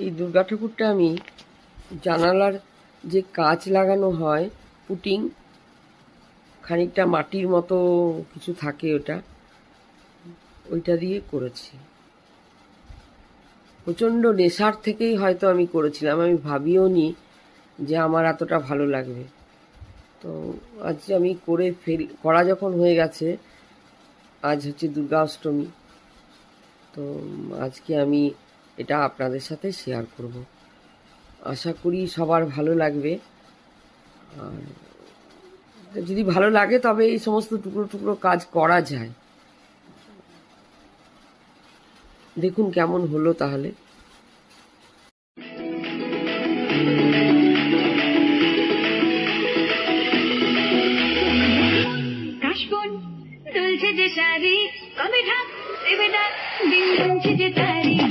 এই দুর্গা ঠাকুরটা আমি জানালার যে কাঁচ লাগানো হয় পুটিং, খানিকটা মাটির মতো কিছু থাকে ওইটা দিয়ে করেছি। প্রচণ্ড নেশার থেকেই হয়তো আমি করেছিলাম, আমি ভাবিও নি যে আমার এতটা ভালো লাগবে। তো আজ আমি করা যখন হয়ে গেছে, আজ হচ্ছে দুর্গা অষ্টমী, তো আজকে আমি এটা আপনাদের সাথে শেয়ার করব। আশা করি সবার ভালো লাগবে। আর যদি ভালো লাগে তবে এই সমস্ত টুকরো টুকরো কাজ করা যায়। দেখুন কেমন হলো তাহলে। কাশবন দুলছে যে শাড়ি, কবে ঢাক দেবে ডাক, দিন গুনছে যে তারিখ।